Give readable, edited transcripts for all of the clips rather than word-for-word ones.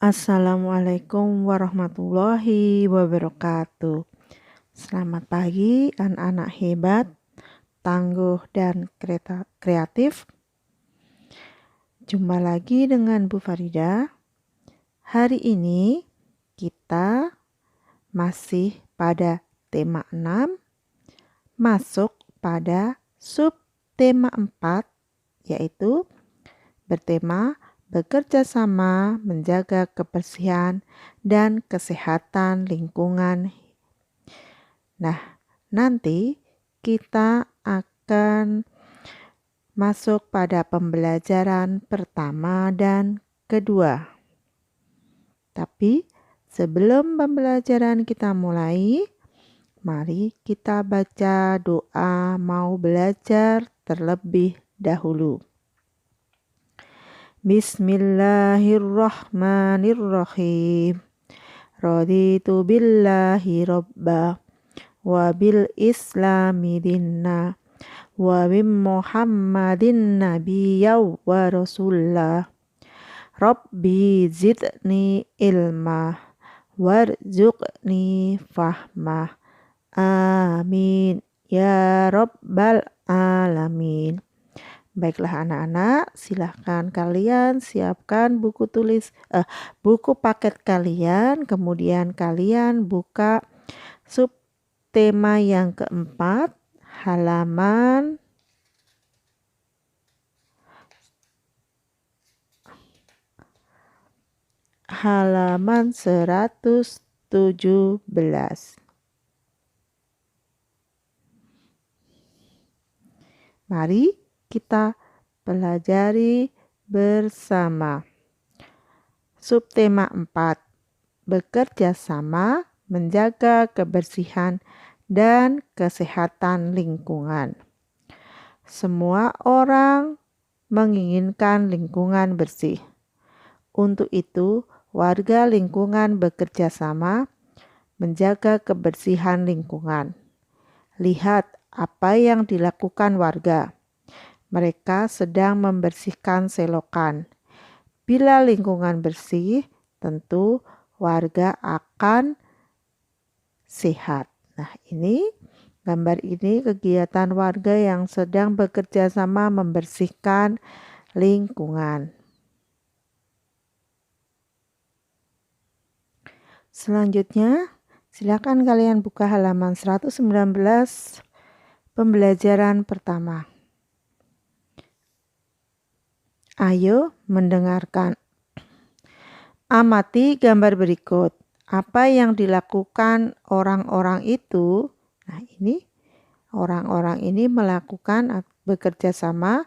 Assalamualaikum warahmatullahi wabarakatuh. Selamat pagi anak-anak hebat, tangguh dan kreatif. Jumpa lagi dengan Bu Farida. Hari ini kita masih pada tema 6, masuk pada subtema 4, yaitu bertema bekerja sama menjaga kebersihan dan kesehatan lingkungan. Nah, nanti kita akan masuk pada pembelajaran pertama dan kedua. Tapi sebelum pembelajaran kita mulai, mari kita baca doa mau belajar terlebih dahulu. Bismillahirrahmanirrahim. Raditu billahi robba wa bil islami dinna wa bim muhammadin nabiyya wa rasulullah. Rabbi zidni ilma warzuqni fahmah. Amin ya rabbal alamin. Baiklah anak-anak, silahkan kalian siapkan buku paket kalian, kemudian kalian buka subtema yang keempat, halaman 117. Mari kita pelajari bersama. Subtema 4, bekerja sama menjaga kebersihan dan kesehatan lingkungan. Semua orang menginginkan lingkungan bersih. Untuk itu, warga lingkungan bekerja sama menjaga kebersihan lingkungan. Lihat apa yang dilakukan warga. Mereka sedang membersihkan selokan. Bila lingkungan bersih, tentu warga akan sehat. Nah, gambar ini kegiatan warga yang sedang bekerja sama membersihkan lingkungan. Selanjutnya, silakan kalian buka halaman 119, pembelajaran pertama. Ayo mendengarkan. Amati gambar berikut. Apa yang dilakukan orang-orang itu? Nah, ini orang-orang ini bekerja sama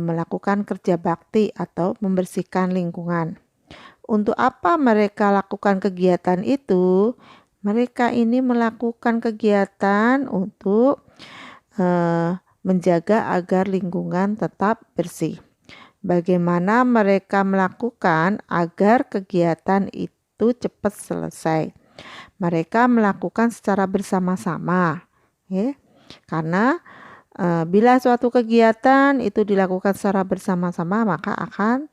melakukan kerja bakti atau membersihkan lingkungan. Untuk apa mereka lakukan kegiatan itu? Mereka ini melakukan kegiatan untuk menjaga agar lingkungan tetap bersih. Bagaimana mereka melakukan agar kegiatan itu cepat selesai? Mereka melakukan secara bersama-sama, ya. Karena bila suatu kegiatan itu dilakukan secara bersama-sama, maka akan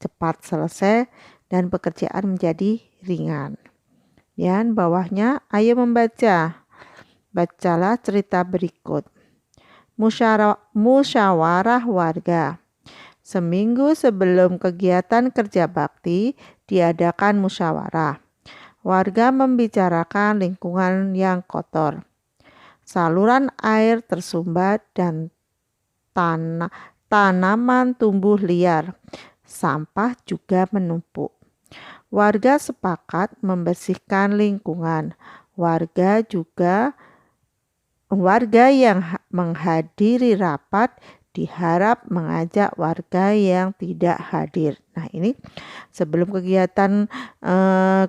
cepat selesai dan pekerjaan menjadi ringan. Dan bawahnya, ayo membaca. Bacalah cerita berikut. Musyawarah warga. Seminggu sebelum kegiatan kerja bakti, diadakan musyawarah. Warga membicarakan lingkungan yang kotor. Saluran air tersumbat dan tanaman tumbuh liar. Sampah juga menumpuk. Warga sepakat membersihkan lingkungan. Warga yang menghadiri rapat diharap mengajak warga yang tidak hadir. Nah, ini sebelum kegiatan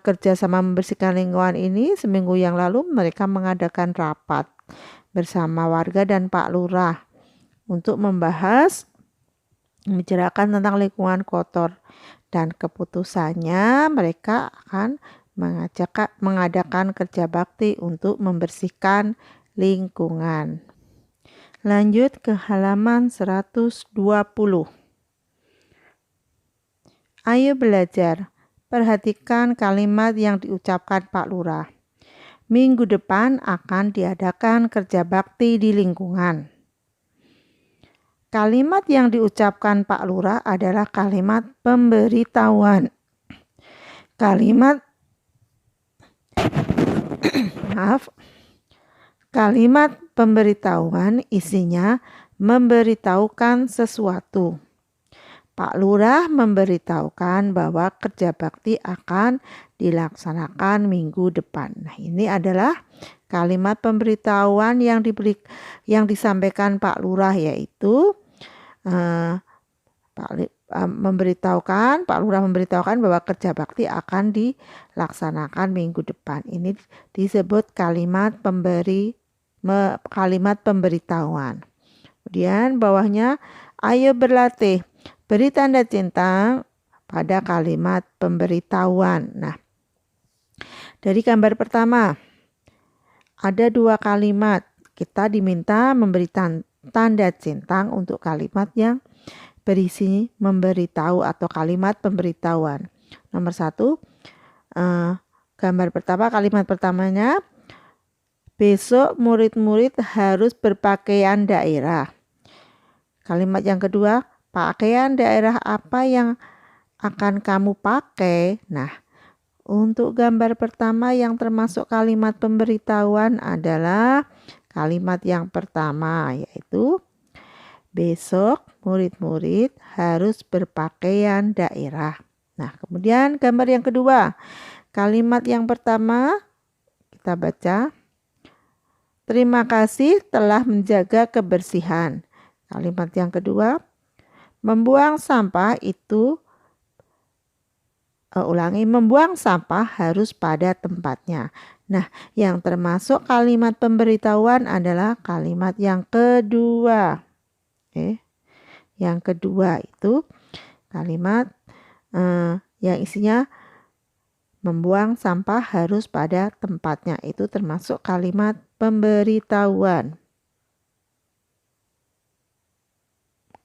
kerjasama membersihkan lingkungan ini, seminggu yang lalu mereka mengadakan rapat bersama warga dan Pak Lurah untuk membahas, membicarakan tentang lingkungan kotor. Dan keputusannya mereka akan mengadakan kerja bakti untuk membersihkan lingkungan. Lanjut ke halaman 120. Ayo belajar. Perhatikan kalimat yang diucapkan Pak Lurah. Minggu depan akan diadakan kerja bakti di lingkungan. Kalimat yang diucapkan Pak Lurah adalah kalimat pemberitahuan. Kalimat pemberitahuan isinya memberitahukan sesuatu. Pak Lurah memberitahukan bahwa kerja bakti akan dilaksanakan minggu depan. Nah, ini adalah kalimat pemberitahuan yang disampaikan Pak Lurah, yaitu Pak Lurah memberitahukan bahwa kerja bakti akan dilaksanakan minggu depan. Ini disebut kalimat pemberitahuan. Kemudian bawahnya, ayo berlatih. Beri tanda centang pada kalimat pemberitahuan. Nah, dari gambar pertama, ada 2 kalimat. Kita diminta memberi tanda centang untuk kalimat yang berisi memberitahu atau kalimat pemberitahuan. Nomor 1, gambar pertama, kalimat pertamanya, besok murid-murid harus berpakaian daerah. Kalimat yang kedua, pakaian daerah apa yang akan kamu pakai? Nah, untuk gambar pertama yang termasuk kalimat pemberitahuan adalah kalimat yang pertama, yaitu besok murid-murid harus berpakaian daerah. Nah, kemudian gambar yang kedua, kalimat yang pertama kita baca, terima kasih telah menjaga kebersihan. Kalimat yang kedua, membuang sampah itu, membuang sampah harus pada tempatnya. Nah, yang termasuk kalimat pemberitahuan adalah kalimat yang kedua. Yang kedua itu kalimat yang isinya membuang sampah harus pada tempatnya. Itu termasuk kalimat pemberitahuan.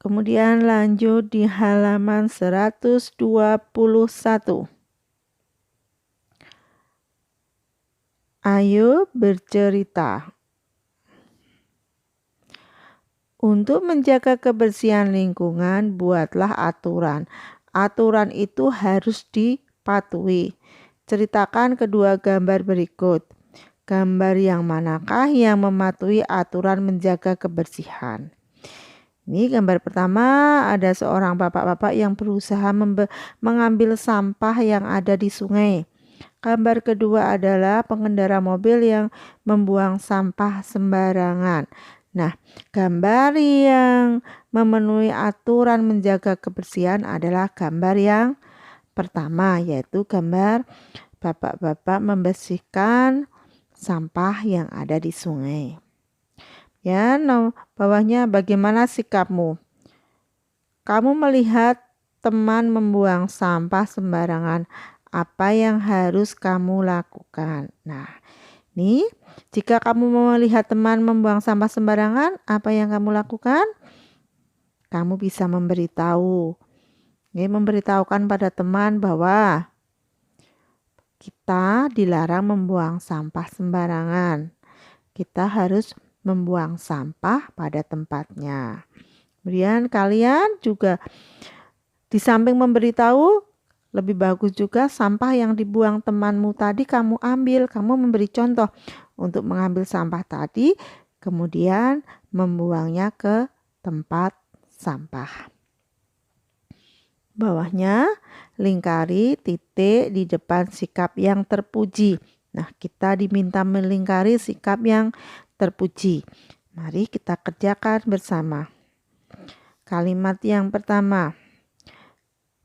Kemudian lanjut di halaman 121. Ayo bercerita. Untuk menjaga kebersihan lingkungan, buatlah aturan. Aturan itu harus dipatuhi. Ceritakan kedua gambar berikut. Gambar yang manakah yang mematuhi aturan menjaga kebersihan? Ini gambar pertama, ada seorang bapak-bapak yang berusaha mengambil sampah yang ada di sungai. Gambar kedua adalah pengendara mobil yang membuang sampah sembarangan. Nah, gambar yang memenuhi aturan menjaga kebersihan adalah gambar yang pertama, yaitu gambar bapak-bapak membersihkan sampah yang ada di sungai. Ya, bawahnya, bagaimana sikapmu? Kamu melihat teman membuang sampah sembarangan, apa yang harus kamu lakukan? Nah, ini jika kamu melihat teman membuang sampah sembarangan, apa yang kamu lakukan? Kamu bisa memberitahukan pada teman bahwa kita dilarang membuang sampah sembarangan. Kita harus membuang sampah pada tempatnya. Kemudian kalian juga di samping memberitahu, lebih bagus juga sampah yang dibuang temanmu tadi kamu ambil. Kamu memberi contoh untuk mengambil sampah tadi, kemudian membuangnya ke tempat sampah. Bawahnya, lingkari titik di depan sikap yang terpuji. Nah, kita diminta melingkari sikap yang terpuji. Mari kita kerjakan bersama. Kalimat yang pertama,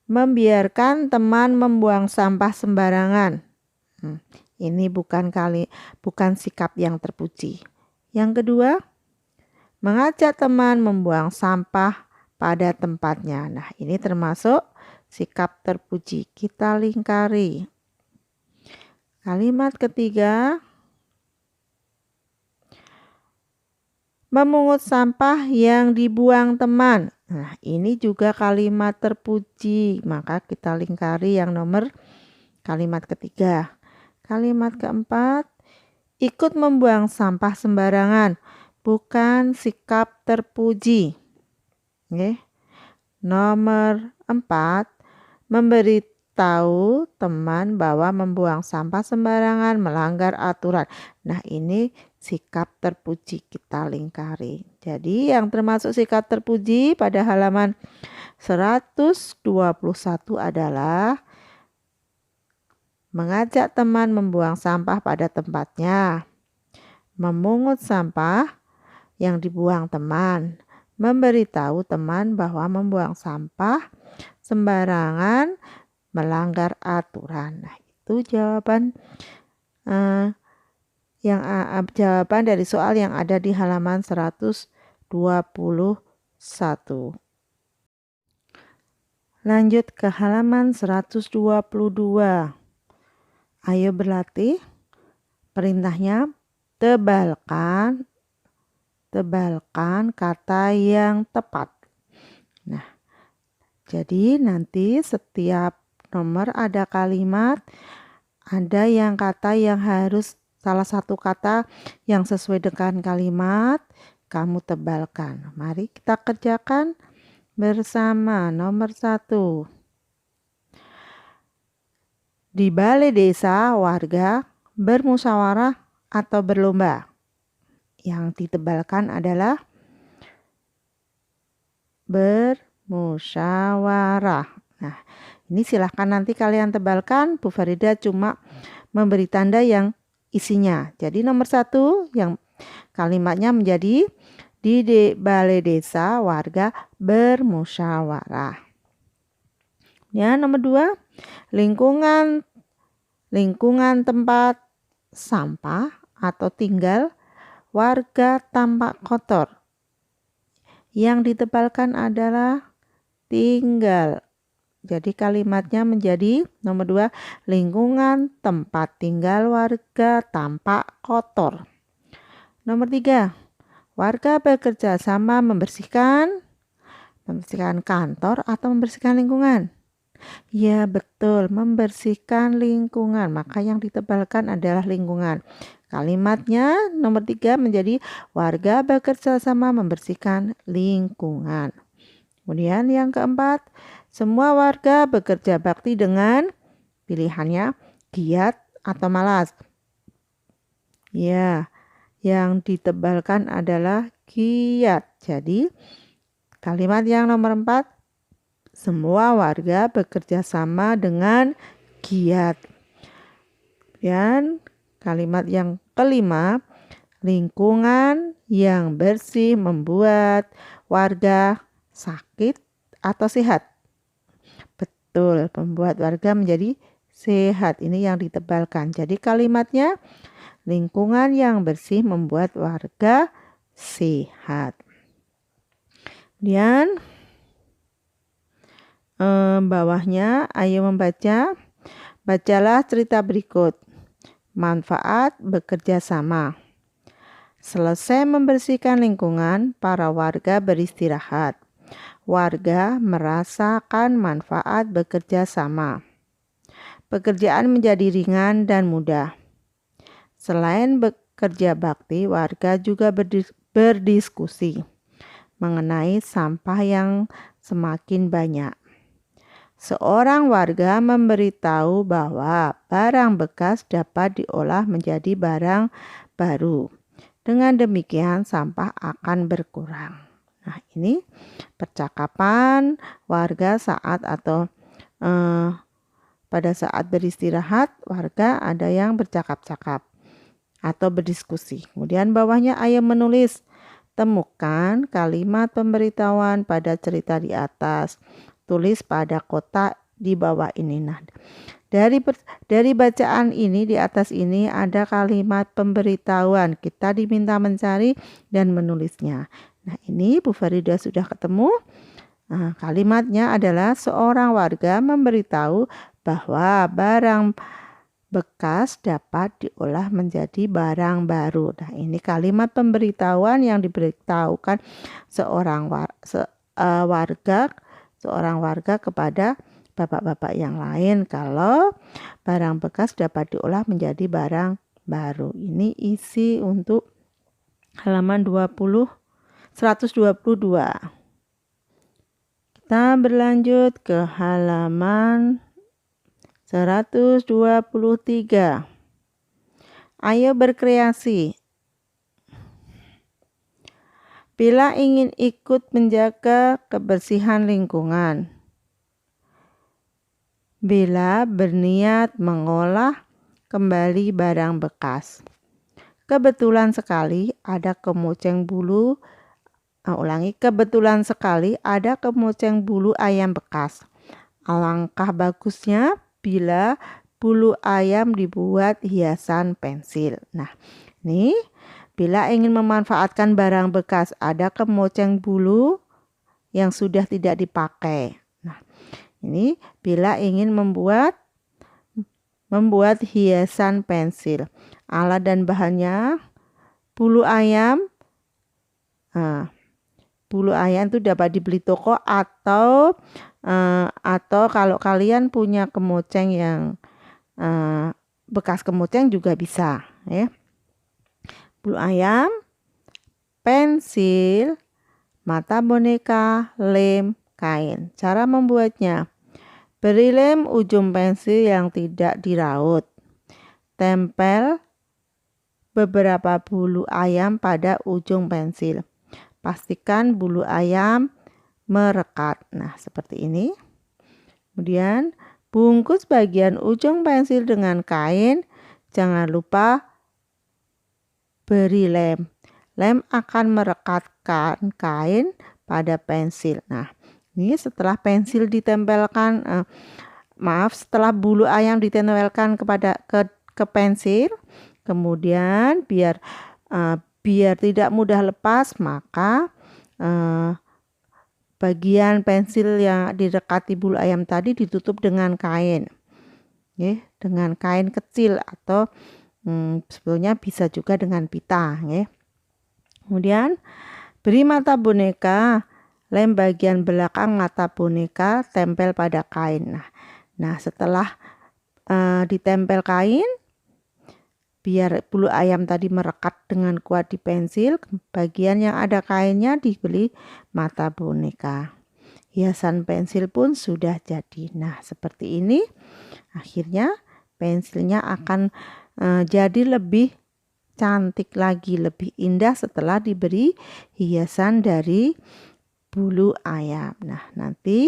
membiarkan teman membuang sampah sembarangan. Ini bukan sikap yang terpuji. Yang kedua, mengajak teman membuang sampah pada tempatnya. Nah, ini termasuk sikap terpuji. Kita lingkari. Kalimat ketiga, memungut sampah yang dibuang teman. Nah, ini juga kalimat terpuji, maka kita lingkari yang nomor kalimat ketiga. Kalimat keempat, ikut membuang sampah sembarangan, bukan sikap terpuji. Oke. Nomor 4, memberitahu teman bahwa membuang sampah sembarangan melanggar aturan. Nah, ini sikap terpuji, kita lingkari. Jadi yang termasuk sikap terpuji pada halaman 121 adalah mengajak teman membuang sampah pada tempatnya, memungut sampah yang dibuang teman, memberitahu teman bahwa membuang sampah sembarangan melanggar aturan. Nah, itu jawaban jawaban dari soal yang ada di halaman 121. Lanjut ke halaman 122. Ayo berlatih. Perintahnya tebalkan kata yang tepat. Nah, jadi nanti setiap nomor ada kalimat, ada yang kata yang harus salah satu kata yang sesuai dengan kalimat kamu tebalkan. Mari kita kerjakan bersama. Nomor 1. Di balai desa warga bermusyawarah atau berlomba. Yang ditebalkan adalah bermusyawarah. Nah, ini silahkan nanti kalian tebalkan. Bu Farida cuma memberi tanda yang isinya. Jadi nomor 1 yang kalimatnya menjadi di balai desa warga bermusyawarah. Ya, nomor 2, lingkungan tempat sampah atau tinggal warga tampak kotor. Yang ditebalkan adalah tinggal. Jadi kalimatnya menjadi nomor 2, lingkungan tempat tinggal warga tampak kotor. Nomor 3, warga bekerja sama membersihkan kantor atau membersihkan lingkungan. Ya, betul, membersihkan lingkungan. Maka yang ditebalkan adalah lingkungan. Kalimatnya nomor 3 menjadi warga bekerja sama membersihkan lingkungan. Kemudian yang keempat, semua warga bekerja bakti dengan pilihannya giat atau malas. Ya, yang ditebalkan adalah giat. Jadi kalimat yang nomor 4, semua warga bekerja sama dengan giat. Dan kalimat yang kelima, lingkungan yang bersih membuat warga sakit atau sehat. Betul, membuat warga menjadi sehat. Ini yang ditebalkan. Jadi kalimatnya, lingkungan yang bersih membuat warga sehat. Kemudian bawahnya, ayo membaca. Bacalah cerita berikut. Manfaat bekerja sama. Selesai membersihkan lingkungan, para warga beristirahat. Warga merasakan manfaat bekerja sama. Pekerjaan menjadi ringan dan mudah. Selain bekerja bakti, warga juga berdiskusi mengenai sampah yang semakin banyak. Seorang warga memberitahu bahwa barang bekas dapat diolah menjadi barang baru. Dengan demikian sampah akan berkurang. Nah, ini percakapan warga saat atau pada saat beristirahat, warga ada yang bercakap-cakap atau berdiskusi. Kemudian bawahnya ayo menulis. Temukan kalimat pemberitahuan pada cerita di atas. Tulis pada kotak di bawah ini. Nah, dari bacaan ini di atas ini ada kalimat pemberitahuan. Kita diminta mencari dan menulisnya. Nah, ini Bu Farida sudah ketemu. Nah, kalimatnya adalah seorang warga memberitahu bahwa barang bekas dapat diolah menjadi barang baru. Nah, ini kalimat pemberitahuan yang diberitahukan seorang warga kepada bapak-bapak yang lain kalau barang bekas dapat diolah menjadi barang baru. Ini isi untuk halaman 122. Kita berlanjut ke halaman 123. Ayo berkreasi. Bila ingin ikut menjaga kebersihan lingkungan. Bila berniat mengolah kembali barang bekas. Kebetulan sekali ada kemoceng bulu ayam bekas. Alangkah bagusnya bila bulu ayam dibuat hiasan pensil. Nah, ini bila ingin memanfaatkan barang bekas, ada kemoceng bulu yang sudah tidak dipakai. Nah, ini bila ingin membuat hiasan pensil. Alat dan bahannya bulu ayam. Bulu ayam itu dapat dibeli toko atau kalau kalian punya kemoceng yang bekas kemoceng juga bisa, ya. Bulu ayam, pensil, mata boneka, lem, kain. Cara membuatnya. Beri lem ujung pensil yang tidak diraut. Tempel beberapa bulu ayam pada ujung pensil. Pastikan bulu ayam merekat. Nah, seperti ini. Kemudian, bungkus bagian ujung pensil dengan kain. Jangan lupa beri lem. Lem akan merekatkan kain pada pensil. Nah, ini setelah pensil ditempelkan, setelah bulu ayam ditempelkan ke pensil, kemudian biar tidak mudah lepas, maka bagian pensil yang didekati bulu ayam tadi ditutup dengan kain, ya, dengan kain kecil atau sebetulnya bisa juga dengan pita, ya. Kemudian beri mata boneka. Lem bagian belakang mata boneka tempel pada kain. Nah, setelah ditempel kain, biar bulu ayam tadi merekat dengan kuat di pensil, bagian yang ada kainnya diberi mata boneka. Hiasan pensil pun sudah jadi. Nah, seperti ini. Akhirnya pensilnya akan jadi lebih cantik lagi, lebih indah setelah diberi hiasan dari bulu ayam. Nah, nanti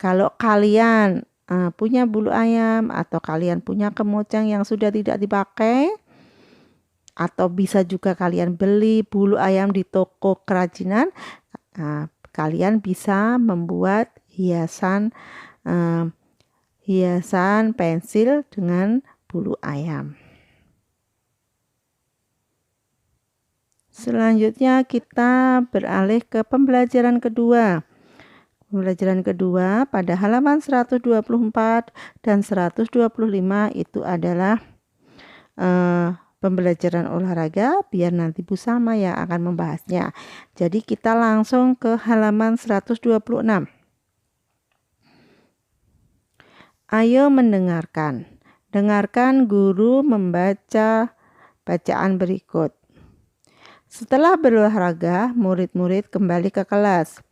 kalau kalian punya bulu ayam atau kalian punya kemoceng yang sudah tidak dipakai, atau bisa juga kalian beli bulu ayam di toko kerajinan, kalian bisa membuat hiasan pensil dengan bulu ayam. Selanjutnya kita beralih ke pembelajaran kedua. Pembelajaran kedua pada halaman 124 dan 125 itu adalah pembelajaran olahraga, biar nanti Bu Salma yang akan membahasnya. Jadi kita langsung ke halaman 126. Ayo mendengarkan. Dengarkan guru membaca bacaan berikut. Setelah berolahraga, murid-murid kembali ke kelas.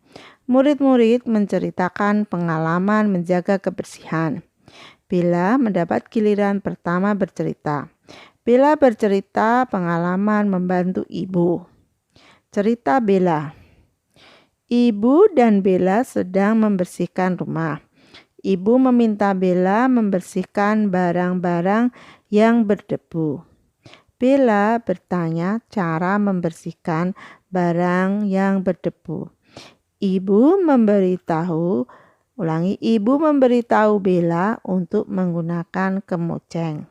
Murid-murid menceritakan pengalaman menjaga kebersihan. Bella mendapat giliran pertama bercerita. Bella bercerita pengalaman membantu ibu. Cerita Bella. Ibu dan Bella sedang membersihkan rumah. Ibu meminta Bella membersihkan barang-barang yang berdebu. Bella bertanya cara membersihkan barang yang berdebu. Ibu memberitahu Bella untuk menggunakan kemoceng.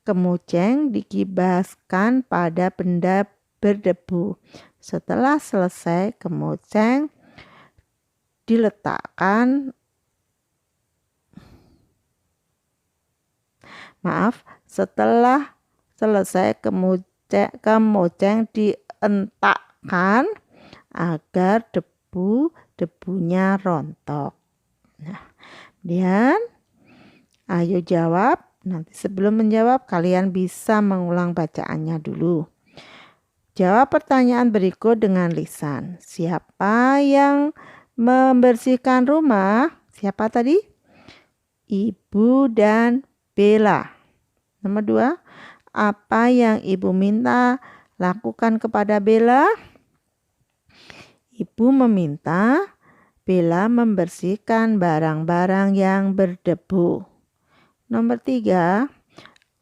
Kemoceng dikibaskan pada benda berdebu. Setelah selesai, kemoceng diletakkan setelah selesai kemoceng dientakkan agar debu-debunya rontok. Nah, kemudian ayo jawab. Nanti sebelum menjawab kalian bisa mengulang bacaannya dulu. Jawab pertanyaan berikut dengan lisan. Siapa yang membersihkan rumah? Siapa tadi? Ibu dan Bella. Nomor 2, apa yang ibu minta lakukan kepada Bella? Ibu meminta Bella membersihkan barang-barang yang berdebu. Nomor 3,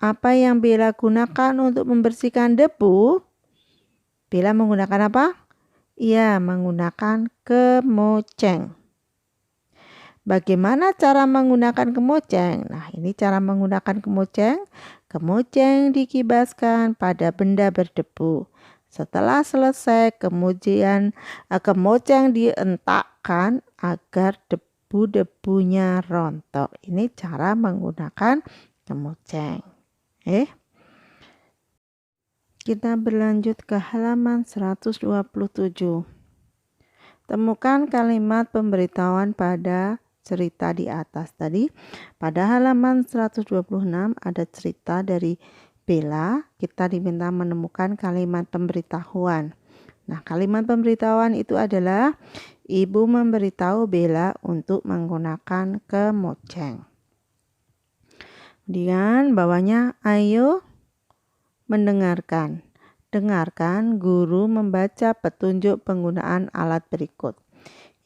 apa yang Bella gunakan untuk membersihkan debu? Bella menggunakan apa? Ia menggunakan kemoceng. Bagaimana cara menggunakan kemoceng? Nah, ini cara menggunakan kemoceng. Kemoceng dikibaskan pada benda berdebu. Setelah selesai, kemudian kemoceng dientakkan agar debu-debunya rontok. Ini cara menggunakan kemoceng. Kita berlanjut ke halaman 127. Temukan kalimat pemberitahuan pada cerita di atas tadi. Pada halaman 126 ada cerita dari Bella. Kita diminta menemukan kalimat pemberitahuan. Nah, kalimat pemberitahuan itu adalah ibu memberitahu Bella untuk menggunakan kemoceng. Kemudian bawahnya ayo mendengarkan. Dengarkan guru membaca petunjuk penggunaan alat berikut.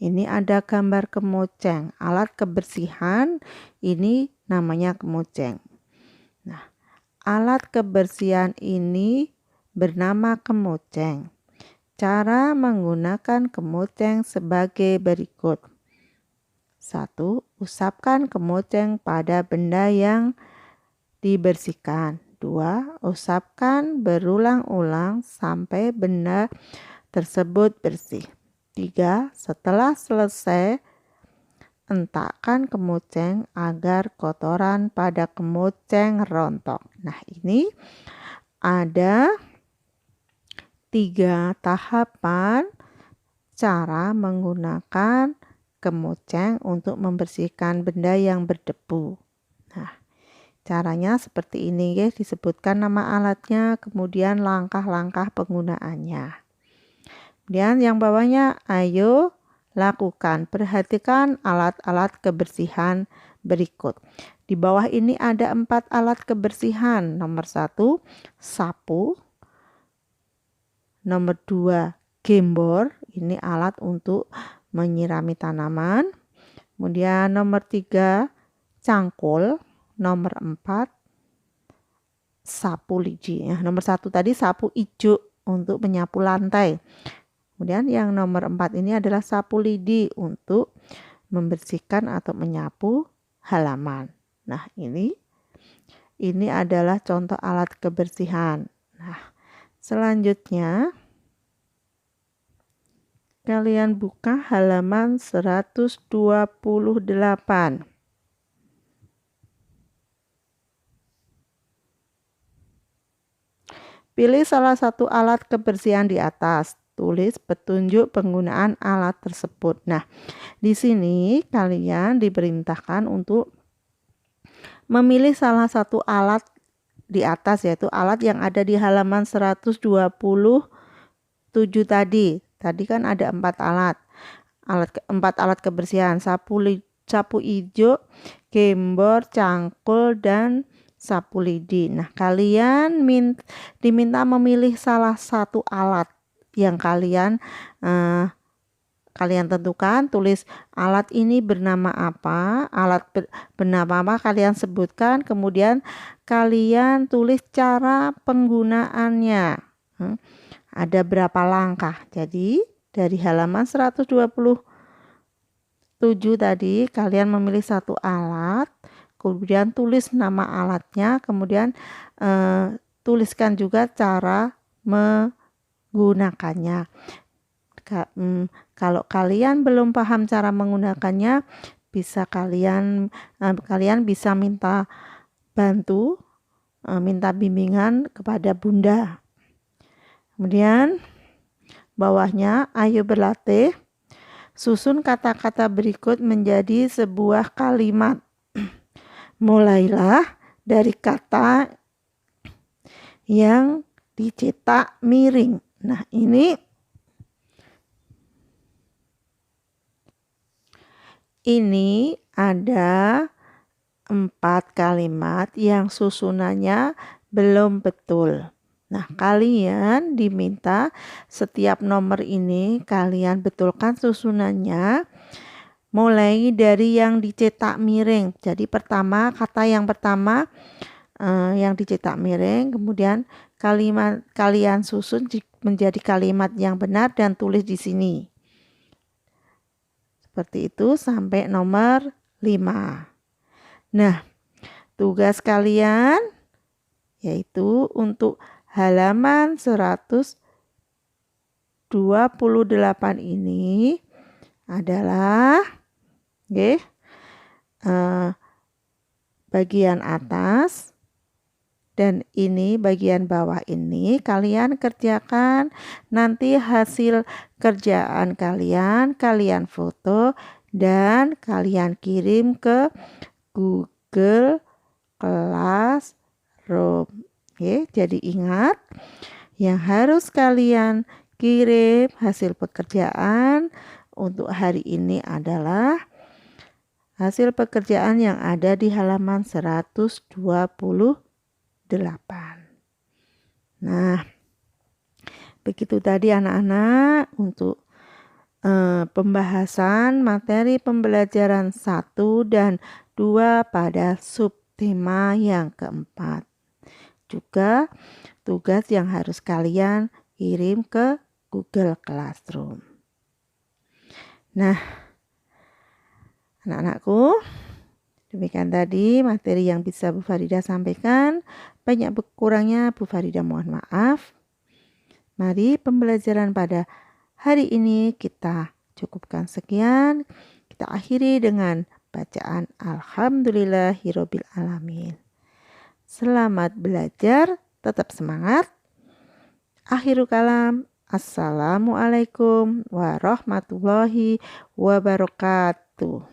Ini ada gambar kemoceng, alat kebersihan ini namanya kemoceng. Nah, alat kebersihan ini bernama kemoceng. Cara menggunakan kemoceng sebagai berikut. 1. Usapkan kemoceng pada benda yang dibersihkan. 2. Usapkan berulang-ulang sampai benda tersebut bersih. 3. Setelah selesai, entakkan kemoceng agar kotoran pada kemoceng rontok. Nah, ini ada 3 tahapan cara menggunakan kemoceng untuk membersihkan benda yang berdebu. Nah, caranya seperti ini ya, disebutkan nama alatnya, kemudian langkah-langkah penggunaannya. Kemudian yang bawahnya ayo lakukan. Perhatikan alat-alat kebersihan berikut. Di bawah ini ada 4 alat kebersihan. Nomor 1, sapu. Nomor 2, gembor. Ini alat untuk menyirami tanaman. Kemudian nomor 3, cangkul. Nomor 4, sapu lidi. Nomor 1 tadi sapu ijo untuk menyapu lantai. Kemudian yang nomor 4 ini adalah sapu lidi untuk membersihkan atau menyapu halaman. Nah, ini adalah contoh alat kebersihan. Nah, selanjutnya kalian buka halaman 128. Pilih salah satu alat kebersihan di atas. Tulis petunjuk penggunaan alat tersebut. Nah, di sini kalian diperintahkan untuk memilih salah satu alat di atas, yaitu alat yang ada di halaman 127 tadi. Tadi kan ada 4 alat. 4 alat kebersihan, sapu ijo, gembor, cangkul, dan sapu lidi. Nah, kalian diminta memilih salah satu alat yang kalian tentukan. Tulis alat ini bernama apa, bernama apa kalian sebutkan, kemudian kalian tulis cara penggunaannya. Ada berapa langkah. Jadi dari halaman 127 tadi kalian memilih satu alat, kemudian tulis nama alatnya, kemudian tuliskan juga cara menggunakannya. Kalau kalian belum paham cara menggunakannya, bisa kalian bisa minta bimbingan kepada Bunda. Kemudian bawahnya ayo berlatih Susun kata-kata berikut menjadi sebuah kalimat. Mulailah dari kata yang dicetak miring. Nah, ini ada 4 kalimat yang susunannya belum betul. Nah, kalian diminta setiap nomor ini kalian betulkan susunannya mulai dari yang dicetak miring. Jadi kata yang pertama yang dicetak miring, kemudian kalimat kalian susun menjadi kalimat yang benar dan tulis di sini. Seperti itu sampai nomor 5. Nah, tugas kalian yaitu untuk halaman 128 ini adalah bagian atas dan ini bagian bawah ini kalian kerjakan. Nanti hasil kerjaan kalian foto dan kalian kirim ke Google Classroom. Jadi ingat, yang harus kalian kirim hasil pekerjaan untuk hari ini adalah hasil pekerjaan yang ada di halaman 128. Nah, begitu tadi anak-anak untuk pembahasan materi pembelajaran 1 dan 2 pada subtema yang keempat. Juga tugas yang harus kalian kirim ke Google Classroom. Nah, anak-anakku, demikian tadi materi yang bisa Bu Farida sampaikan. Banyak kurangnya Bu Farida mohon maaf. Mari pembelajaran pada hari ini kita cukupkan sekian. Kita akhiri dengan bacaan Alhamdulillahirabbil alamin. Selamat belajar, tetap semangat. Akhirul kalam. Assalamualaikum warahmatullahi wabarakatuh.